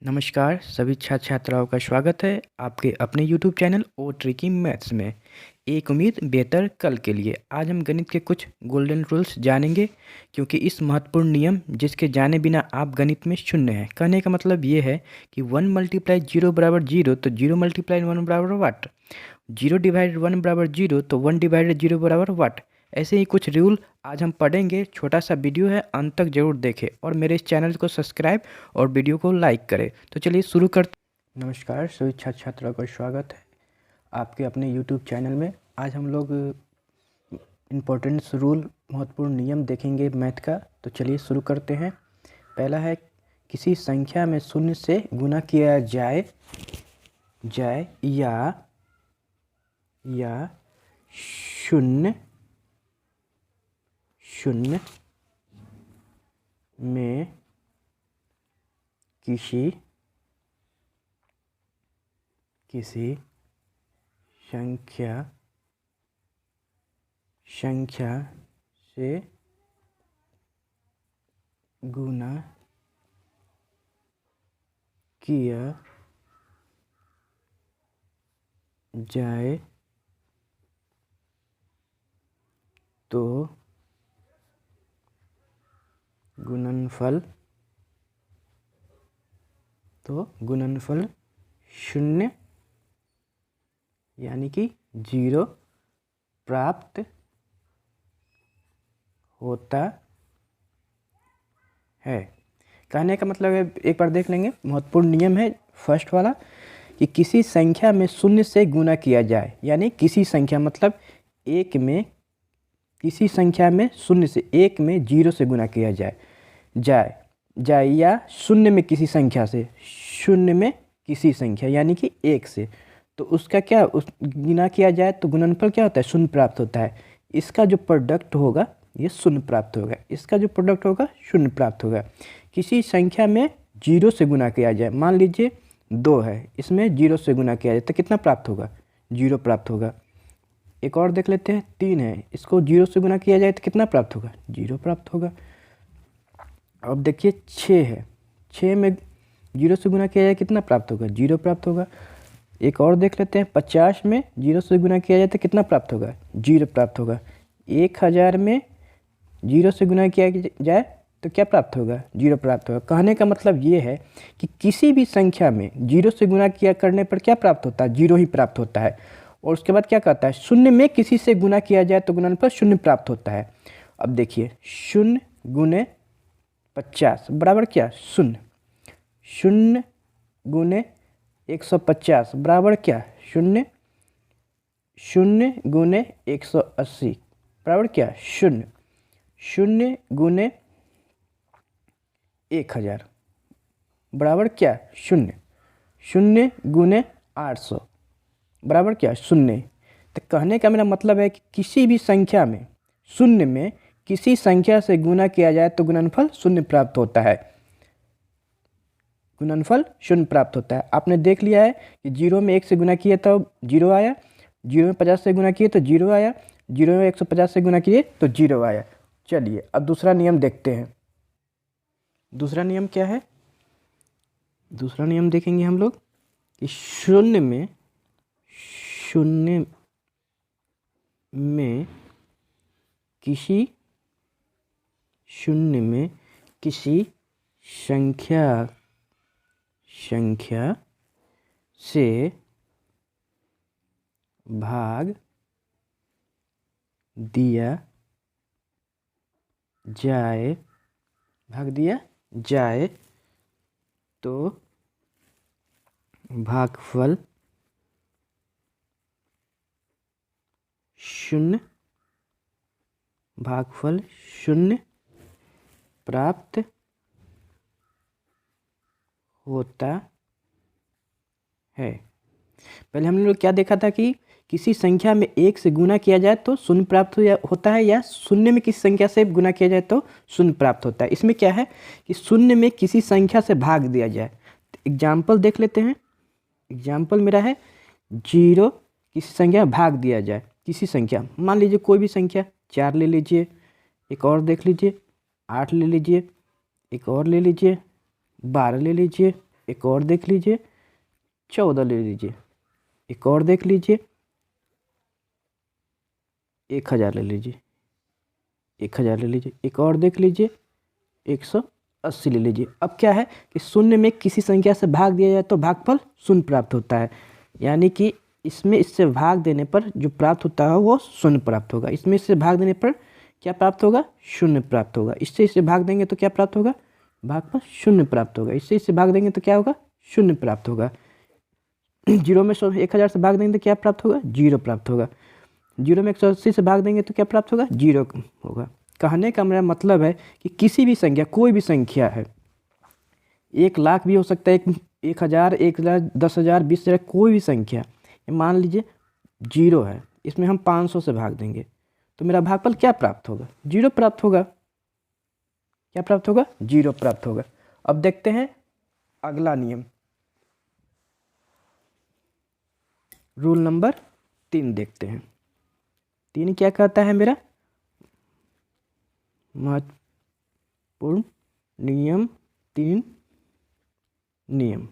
नमस्कार सभी छात्र छात्राओं का स्वागत है आपके अपने YouTube चैनल ओ ट्रिकी मैथ्स में। एक उम्मीद बेहतर कल के लिए आज हम गणित के कुछ गोल्डन रूल्स जानेंगे, क्योंकि इस महत्वपूर्ण नियम जिसके जाने बिना आप गणित में शून्य हैं। कहने का मतलब ये है कि 1 × 0 बराबर 0, तो 0 × 1 बराबर वाट। 0 / 1 बराबर 0, तो 1 / 0 बराबर वाट। ऐसे ही कुछ रूल आज हम पढ़ेंगे। छोटा सा वीडियो है, अंत तक जरूर देखें और मेरे इस चैनल को सब्सक्राइब और वीडियो को लाइक करें। तो चलिए शुरू करते। नमस्कार सभी छात्र छात्राओं का स्वागत है आपके अपने यूट्यूब चैनल में। आज हम लोग इम्पोर्टेंस रूल, महत्वपूर्ण नियम देखेंगे मैथ का। तो चलिए शुरू करते हैं। पहला है, किसी संख्या में शून्य से गुना किया जाए या शून्य में किसी संख्या से गुना किया जाए तो गुणनफल शून्य यानी कि 0 प्राप्त होता है। कहने का मतलब है, एक बार देख लेंगे। महत्वपूर्ण नियम है फर्स्ट वाला कि किसी संख्या में शून्य से गुना किया जाए, यानी किसी संख्या मतलब एक में, किसी संख्या में शून्य से, एक में 0 से गुना किया जाए या शून्य में किसी संख्या से, शून्य में किसी संख्या यानी कि 1 से, तो उसका क्या गुना किया जाए तो गुणनफल क्या होता है, शून्य प्राप्त होता है। इसका जो प्रोडक्ट होगा ये शून्य प्राप्त होगा, इसका जो प्रोडक्ट होगा शून्य प्राप्त होगा। किसी संख्या में 0 से गुना किया जाए, मान लीजिए 2 है, इसमें 0 से गुना किया जाए तो कितना प्राप्त होगा, 0 प्राप्त होगा। एक और देख लेते हैं, 3 है, इसको 0 से गुना किया जाए तो कितना प्राप्त होगा, 0 प्राप्त होगा। अब देखिए 6 है, 6 में 0 से गुना किया जाए कितना प्राप्त होगा, 0 प्राप्त होगा। एक और देख लेते हैं, 50 में 0 से गुना किया जाए तो कितना प्राप्त होगा, 0 प्राप्त होगा। 1000 में 0 से गुना किया जाए तो क्या प्राप्त होगा, 0 प्राप्त होगा। कहने का मतलब ये है कि किसी भी संख्या में 0 से गुना किया करने पर क्या प्राप्त होता है, 0 ही प्राप्त होता है। और उसके बाद क्या कहता है, शून्य में किसी से गुना किया जाए तो गुणनफल शून्य प्राप्त होता है। अब देखिए, 0 × 50 बराबर क्या, शून्य। 0 × 150 बराबर क्या, शून्य। 0 × 180 बराबर क्या, शून्य। 0 × 1000 बराबर क्या, शून्य। 0 × 800 बराबर क्या, शून्य। तो कहने का मेरा मतलब है कि किसी भी संख्या में शून्य में किसी संख्या से गुना किया जाए तो गुणनफल शून्य प्राप्त होता है, गुणनफल शून्य प्राप्त होता है। आपने देख लिया है कि 0 में 1 से गुना किए तो 0 आया, 0 में 50 से गुना किए तो 0 आया, 0 में 150 से गुना किए तो 0 आया। चलिए अब दूसरा नियम देखते हैं। दूसरा नियम क्या है, दूसरा नियम देखेंगे हम लोग कि शून्य में किसी संख्या से भाग दिया जाए तो भागफल शून्य प्राप्त होता है। पहले हम लोग क्या देखा था कि किसी संख्या में 1 से गुना किया जाए तो शून्य प्राप्त होता है, या शून्य में किसी संख्या से गुना किया जाए तो शून्य प्राप्त होता है। इसमें क्या है कि शून्य में किसी संख्या से भाग दिया जाए। तो एग्जाम्पल देख लेते हैं। एग्जाम्पल मेरा है 0 किसी संख्या भाग दिया जाए, किसी संख्या, मान लीजिए कोई भी संख्या, 4 ले लीजिए, एक और देख लीजिए 8 ले लीजिए, एक और ले लीजिए 12 ले लीजिए, एक और देख लीजिए, 14 ले लीजिए, एक और देख लीजिए, 1000 ले लीजिए, 1000 ले लीजिए, एक और देख लीजिए, 180 ले लीजिए। अब क्या है कि शून्य में किसी संख्या से भाग दिया जाए तो भागफल शून्य प्राप्त होता है, यानी कि इसमें इससे भाग देने पर जो प्राप्त होता है वो शून्य प्राप्त होगा। इसमें इससे भाग देने पर क्या प्राप्त होगा? शून्य प्राप्त होगा। इससे इससे भाग देंगे तो क्या प्राप्त होगा? भागफल शून्य प्राप्त होगा। इससे इससे भाग देंगे तो क्या होगा? शून्य प्राप्त होगा। 0 में 1000 से भाग देंगे तो क्या प्राप्त होगा? 0 प्राप्त होगा। 0 में 180 से भाग देंगे तो क्या प्राप्त होगा? 0 होगा। कहने का मेरा मतलब है कि किसी भी संख्या, कोई भी संख्या है, 1,00,000 भी हो सकता है, 1,000, 1,00,000, 10,000, 20,000, कोई भी संख्या, मान लीजिए 0 है, इसमें हम 500 से भाग देंगे तो मेरा भागफल क्या प्राप्त होगा? 0 प्राप्त होगा। क्या प्राप्त होगा? 0 प्राप्त होगा। अब देखते हैं अगला नियम, रूल नंबर 3 देखते हैं। 3 क्या कहता है मेरा? महत्वपूर्ण नियम 3 नियम।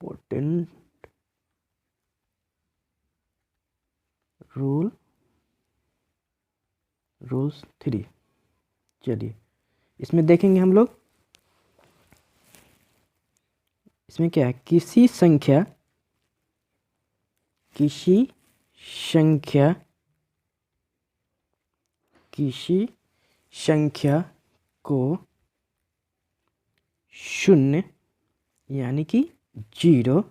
Important rules 3। चलिए इसमें देखेंगे हम लोग, इसमें क्या है? किसी संख्या को 0 यानी कि 0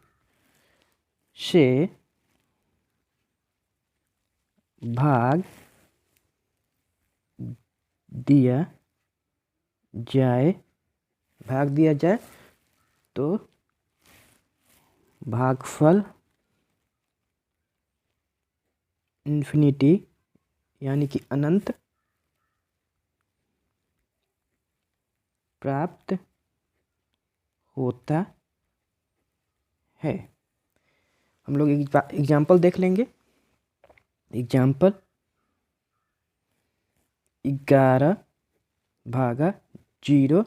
से भाग दिया जाए तो भागफल इन्फिनिटी यानी कि अनंत प्राप्त होता है। हम लोग एग्जाम्पल देख लेंगे। एग्जाम्पल 11/0,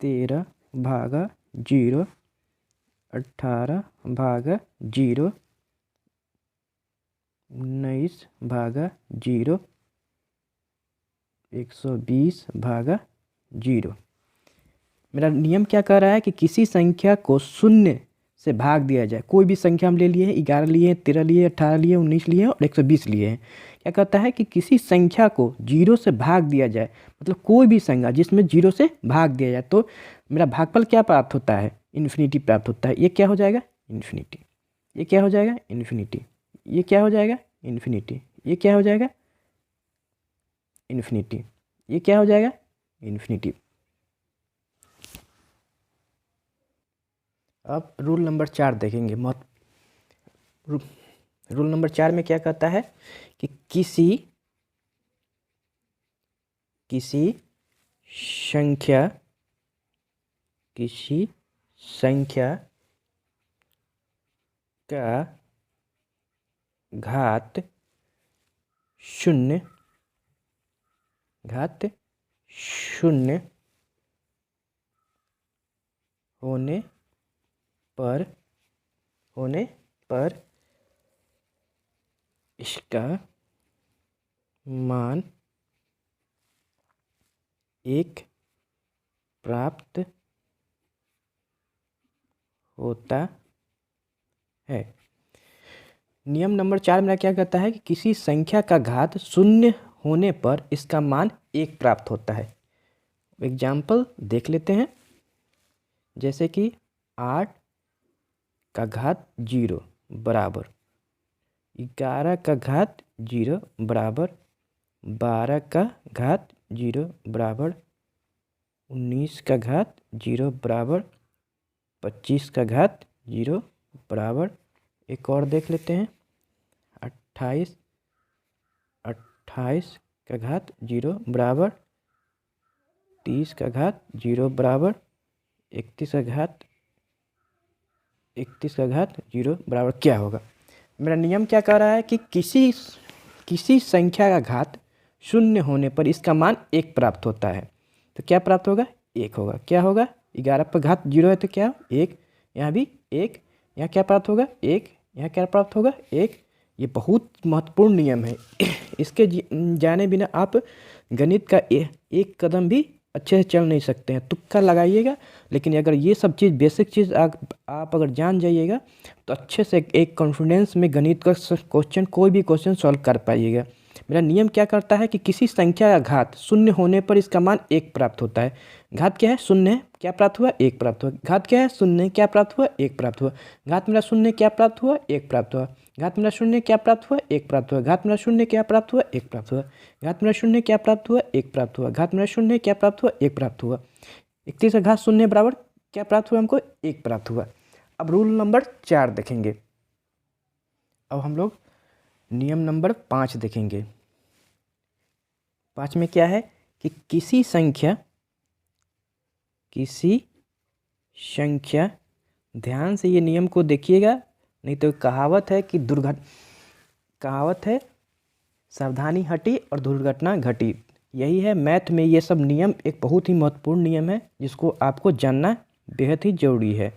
13/0, 18/0, 19/0, 120/0। मेरा नियम क्या कह रहा है कि किसी संख्या को 0 से भाग दिया जाए। कोई भी संख्या हम ले लिए हैं, 11 लिए हैं, 13 लिए, 18 लिए, 19 लिए और 120 लिए हैं। क्या कहता है कि किसी संख्या को 0 से भाग दिया जाए, मतलब कोई भी संख्या जिसमें 0 से भाग दिया जाए तो मेरा भागफल क्या प्राप्त होता है? इन्फिनिटी प्राप्त होता है। ये क्या हो जाएगा? इन्फिनिटी। ये क्या हो जाएगा? इन्फिनिटी। ये क्या हो जाएगा? इन्फिनिटी। ये क्या हो जाएगा? इन्फिनिटी। ये क्या हो जाएगा? इन्फिनिटी। अब रूल नंबर 4 देखेंगे। रूल नंबर 4 में क्या कहता है कि किसी संख्या का घात 0 होने पर इसका मान 1 प्राप्त होता है। नियम नंबर 4 मेरा क्या कहता है कि किसी संख्या का घात 0 होने पर इसका मान 1 प्राप्त होता है। एग्जाम्पल देख लेते हैं, जैसे कि 8 का घात 0 बराबर 11 का घात 0 बराबर 12 का घात 0 बराबर 19 का घात 0 बराबर 25 का घात 0 बराबर, एक और देख लेते हैं, 28 का घात 0 बराबर 30 का घात 0 बराबर 31 का घात 0 बराबर क्या होगा? मेरा नियम क्या कह रहा है कि किसी संख्या का घात शून्य होने पर इसका मान 1 प्राप्त होता है। तो क्या प्राप्त होगा? 1 होगा। क्या होगा? 11 पर घात 0 है तो क्या? 1। यहाँ भी 1। यहाँ क्या प्राप्त होगा? 1। यहाँ क्या प्राप्त होगा? 1। ये बहुत महत्वपूर्ण नियम है। इसके जाने बिना आप गणित का एक कदम भी अच्छे से चल नहीं सकते हैं। तुक्का लगाइएगा, लेकिन अगर ये सब चीज़ बेसिक चीज़ आप अगर जान जाइएगा तो अच्छे से एक कॉन्फिडेंस में गणित का क्वेश्चन, कोई भी क्वेश्चन सॉल्व कर पाइएगा। मेरा नियम क्या करता है कि किसी संख्या का घात शून्य होने पर इसका मान 1 प्राप्त होता है। घात क्या है? शून्य है, क्या प्राप्त हुआ? 1 प्राप्त हुआ। घात क्या है? शून्य, क्या प्राप्त हुआ? 1 प्राप्त हुआ। घात मेरा शून्य, क्या प्राप्त हुआ? 1 प्राप्त हुआ। घात मेरा शून्य, क्या प्राप्त हुआ? 1 प्राप्त हुआ। घात मेरा शून्य, क्या प्राप्त हुआ? 1 प्राप्त हुआ। घात मेरा शून्य, क्या प्राप्त हुआ? 1 प्राप्त हुआ। घात मेरा शून्य, क्या प्राप्त हुआ? 1 प्राप्त हुआ। 31 का घात शून्य बराबर क्या प्राप्त हुआ हमको? 1 प्राप्त हुआ। अब रूल नंबर 4 देखेंगे। अब हम लोग नियम नंबर 5 देखेंगे। 5 में क्या है कि किसी संख्या, ध्यान से ये नियम को देखिएगा, नहीं तो कहावत है कि कहावत है सावधानी हटी और दुर्घटना घटी। यही है मैथ में, ये सब नियम एक बहुत ही महत्वपूर्ण नियम है जिसको आपको जानना बेहद ही जरूरी है।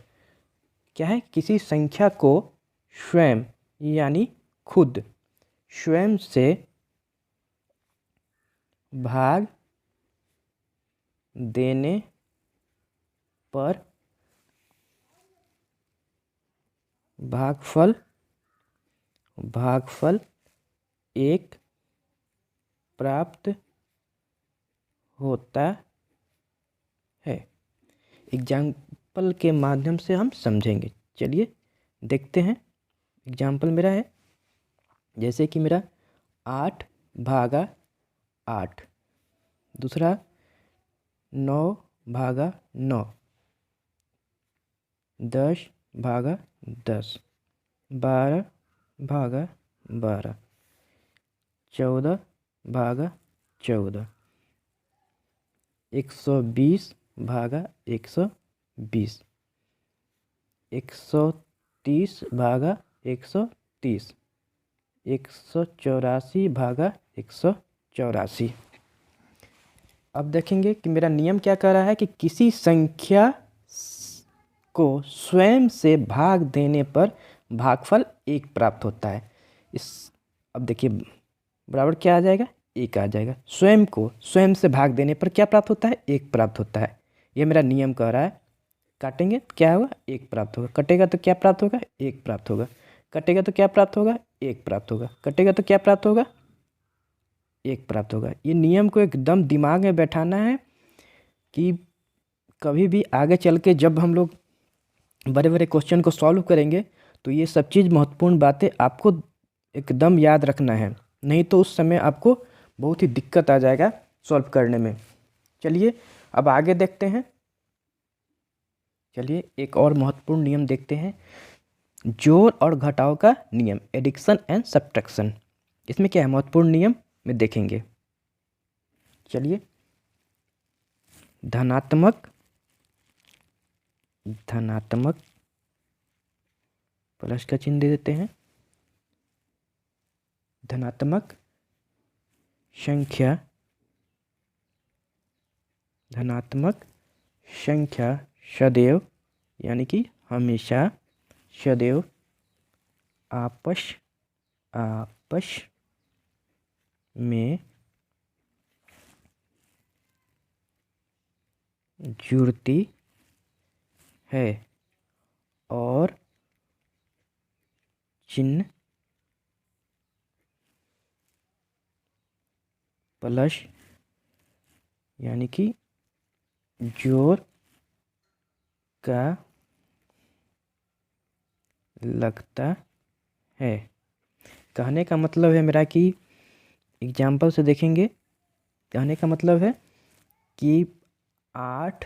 क्या है? किसी संख्या को स्वयं यानी खुद स्वयं से भाग देने पर भागफल 1 प्राप्त होता है। एग्जाम्पल के माध्यम से हम समझेंगे। चलिए देखते हैं। एग्जाम्पल मेरा है, जैसे कि मेरा 8 भागा 8, दूसरा 9 भागा 9, 10 भागा 10, 12 भागा 12, 14 भागा 14, 120 भागा 120, 130 भागा 130, 184 भागा 184। अब देखेंगे कि मेरा नियम क्या कह रहा है कि किसी संख्या को स्वयं से भाग देने पर भागफल 1 प्राप्त होता है। अब देखिए बराबर क्या आ जाएगा? 1 आ जाएगा। स्वयं से भाग देने पर क्या प्राप्त होता है? 1 प्राप्त होता है। ये मेरा नियम कह रहा है। काटेंगे तो क्या होगा? 1 प्राप्त होगा। कटेगा तो क्या प्राप्त होगा? 1 प्राप्त होगा। कटेगा तो क्या प्राप्त होगा? 1 प्राप्त होगा। कटेगा तो क्या प्राप्त होगा? 1 प्राप्त होगा। ये नियम को एकदम दिमाग में बैठाना है कि कभी भी आगे चल के जब हम लोग बड़े बड़े क्वेश्चन को सॉल्व करेंगे तो ये सब चीज़ महत्वपूर्ण बातें आपको एकदम याद रखना है, नहीं तो उस समय आपको बहुत ही दिक्कत आ जाएगा सॉल्व करने में। चलिए अब आगे देखते हैं। चलिए एक और महत्वपूर्ण नियम देखते हैं, जोड़ और घटाव का नियम, एडिक्शन एंड सब्ट्रैक्शन। इसमें क्या है महत्वपूर्ण नियम में देखेंगे। चलिए धनात्मक प्लस का चिन्ह दे देते हैं। धनात्मक संख्या सदैव यानी कि हमेशा सदैव आपस में जुड़ती है और चिन्ह प्लस यानी कि जोड़ का लगता है। कहने का मतलब है मेरा कि एग्जाम्पल से देखेंगे। कहने का मतलब है कि 8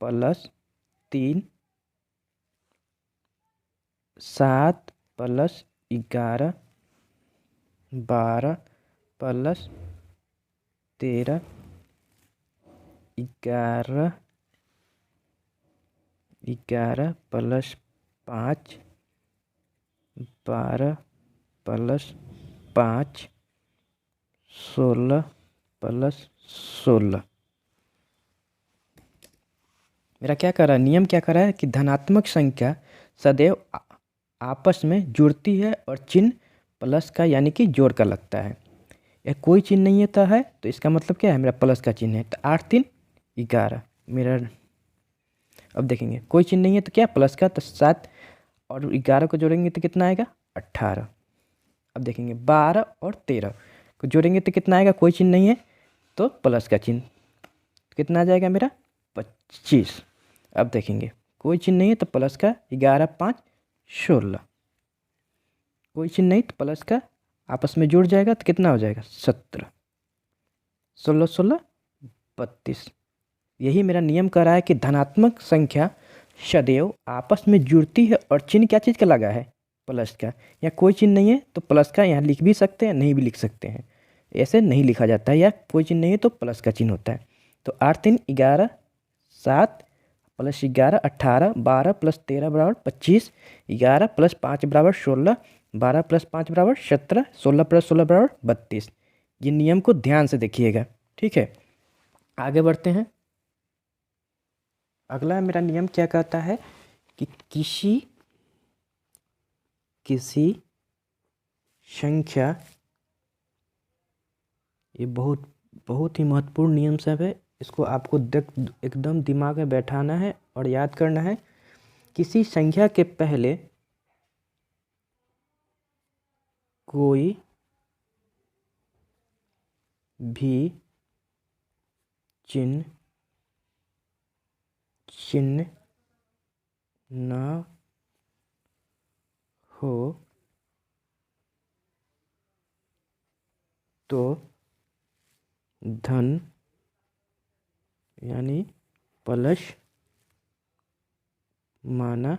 + 3 7 + 11 12 + 13 11 + 5 12 + 5 16 +16। मेरा क्या कर रहा है, नियम क्या कर रहा है कि धनात्मक संख्या सदैव आपस में जुड़ती है और चिन्ह प्लस का यानी कि जोड़ का लगता है। या कोई चिन्ह नहीं होता है तो इसका मतलब क्या है, मेरा प्लस का चिन्ह है, तो 8 3 11 मेरा। अब देखेंगे कोई चिन्ह नहीं है तो क्या प्लस का, तो 7 और 11 को जोड़ेंगे तो कितना आएगा 18। अब देखेंगे 12 और 13 को जोड़ेंगे तो कितना आएगा, कोई चिन्ह नहीं है तो प्लस का चिन्ह, कितना आ जाएगा मेरा 25। अब देखेंगे कोई चिन्ह नहीं है तो प्लस का 11 5 16, कोई चिन्ह नहीं तो प्लस का आपस में जुड़ जाएगा तो कितना हो जाएगा 17, 16 16 32। यही मेरा नियम कह रहा है कि धनात्मक संख्या सदैव आपस में जुड़ती है और चिन्ह क्या चीज़ का लगा है, प्लस का। या कोई चिन्ह नहीं है तो प्लस का यहाँ लिख भी सकते हैं, नहीं भी लिख सकते हैं, ऐसे नहीं लिखा जाता है। या कोई चिन्ह नहीं है तो प्लस का चिन्ह होता है। तो 8 3 11 7 + 11 18, 12 + 13 बराबर 25, 11 + 5 बराबर 16, 12 + 5 बराबर 17, 16 + 16 बराबर 32। ये नियम को ध्यान से देखिएगा, ठीक है। आगे बढ़ते हैं। अगला मेरा नियम क्या कहता है कि किसी संख्या, ये बहुत बहुत ही महत्वपूर्ण नियम सब है, इसको आपको एकदम दिमाग में बैठाना है और याद करना है। किसी संख्या के पहले कोई भी चिन्ह न हो तो धन यानी प्लस माना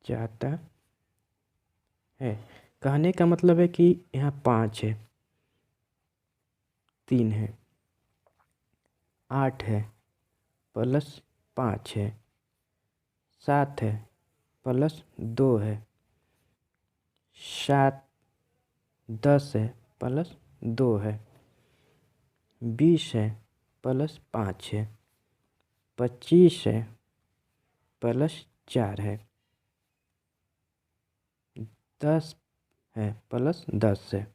जाता है। कहने का मतलब है कि यहाँ 5 है, 3 है, 8 है + 5 है, 7 है + 2 है, 7 10 है +2 है, 20 है +5 है, 25 है +4 है, 10 है +10 है।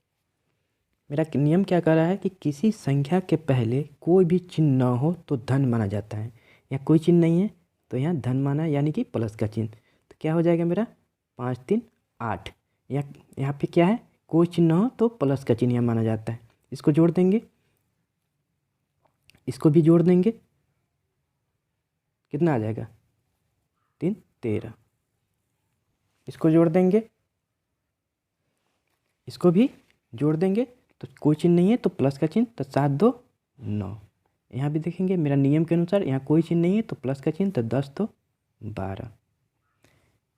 मेरा नियम क्या कह रहा है कि किसी संख्या के पहले कोई भी चिन्ह न हो तो धन माना जाता है। या कोई चिन्ह नहीं है तो यहाँ धन माना यानी कि प्लस का चिन्ह, तो क्या हो जाएगा मेरा 5 3 8। या यहाँ पे क्या है, कोई चिन्ह न हो तो प्लस का चिन्ह यहाँ माना जाता है। इसको जोड़ देंगे, इसको भी जोड़ देंगे, कितना आ जाएगा 3 13। इसको जोड़ देंगे, इसको भी जोड़ देंगे, तो कोई चिन्ह नहीं है तो प्लस का चिन्ह, तो 7 2 9। यहाँ भी देखेंगे मेरा नियम के अनुसार यहाँ कोई चिन्ह नहीं है तो प्लस का चिन्ह, तो 10 2 12।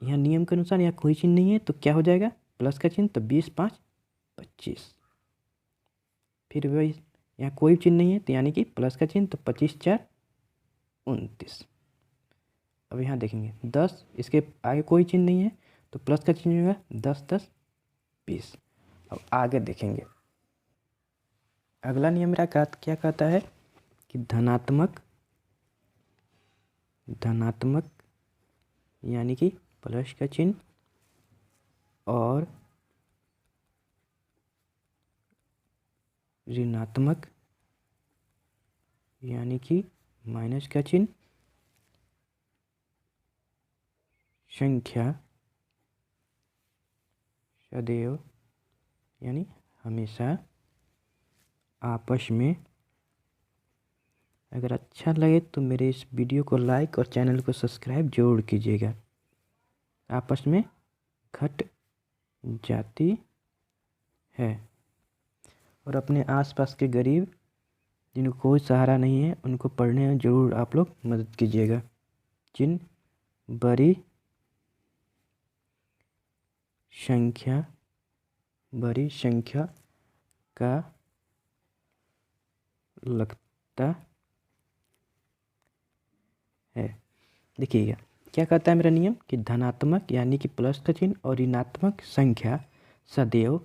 यहाँ नियम के अनुसार यहाँ कोई चिन्ह नहीं है तो क्या हो जाएगा प्लस का चिन्ह, तो 20 5 25। फिर वही यहाँ कोई चिन्ह नहीं है तो यानी कि प्लस का चिन्ह, तो 25 4 29। अब यहाँ देखेंगे 10, इसके आगे कोई चिन्ह नहीं है तो प्लस का चिन्ह होगा 10 10 20। अब आगे देखेंगे। अगला नियम मेरा क्या कहता है कि धनात्मक यानी कि प्लस का चिन्ह और ऋणात्मक यानी कि माइनस का चिन्ह संख्या सदैव यानी हमेशा आपस में, अगर अच्छा लगे तो मेरे इस वीडियो को लाइक और चैनल को सब्सक्राइब जरूर कीजिएगा, आपस में घट जाती है। और अपने आसपास के गरीब जिनको कोई सहारा नहीं है उनको पढ़ने में ज़रूर आप लोग मदद कीजिएगा। जिन बड़ी संख्या का लगता है। देखिएगा क्या कहता है मेरा नियम कि धनात्मक यानी कि प्लस का चिन्ह और ऋणात्मक संख्या सदैव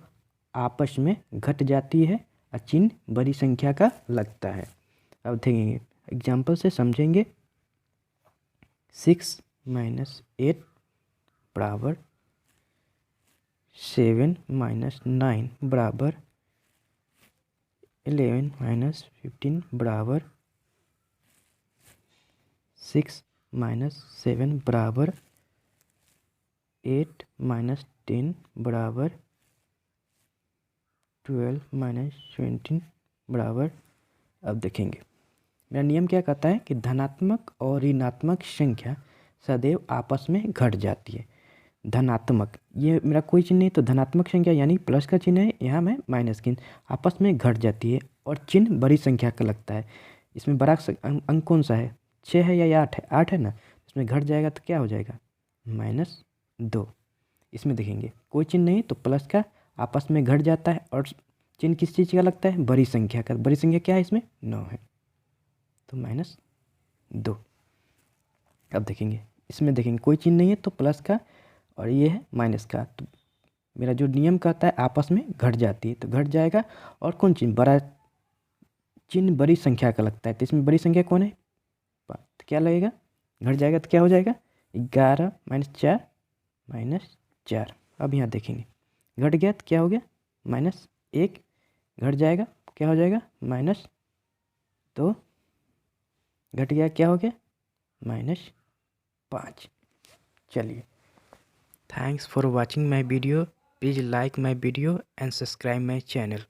आपस में घट जाती है और चिन्ह बड़ी संख्या का लगता है। अब देखेंगे एग्जाम्पल से समझेंगे। 6 - 8 बराबर 7 - 9 बराबर 11 - 15 बराबर 6 - 7 बराबर 8 - 10 बराबर 12 - 17 बराबर। अब देखेंगे मेरा नियम क्या कहता है कि धनात्मक और ऋणात्मक संख्या सदैव आपस में घट जाती है। धनात्मक, ये मेरा कोई चिन्ह नहीं तो धनात्मक संख्या यानी प्लस का चिन्ह है, यहाँ मैं माइनस की, आपस में घट जाती है और चिन्ह बड़ी संख्या का लगता है। इसमें बड़ा अंक कौन सा है, 6 है या 8 है, 8 है ना, इसमें घट जाएगा तो क्या हो जाएगा -2। इसमें देखेंगे कोई चिन्ह नहीं तो प्लस का आपस में घट जाता है और चिन्ह किस चीज़ का लगता है, बड़ी संख्या का। बड़ी संख्या क्या है, इसमें 9 है तो -2। अब देखेंगे इसमें देखेंगे कोई चिन्ह नहीं है तो प्लस का और ये है माइनस का, तो मेरा जो नियम कहता है आपस में घट जाती है तो घट जाएगा। और कौन चिन्ह, बड़ा चिन्ह बड़ी संख्या का लगता है, तो इसमें बड़ी संख्या कौन है, तो क्या लगेगा, घट जाएगा तो क्या हो जाएगा 11 - 4 -4। अब यहाँ देखेंगे घट गया तो क्या हो गया -1, घट जाएगा क्या हो जाएगा -2, घट गया क्या हो गया -5। चलिए, thanks for watching my video. Please like my video and subscribe my channel.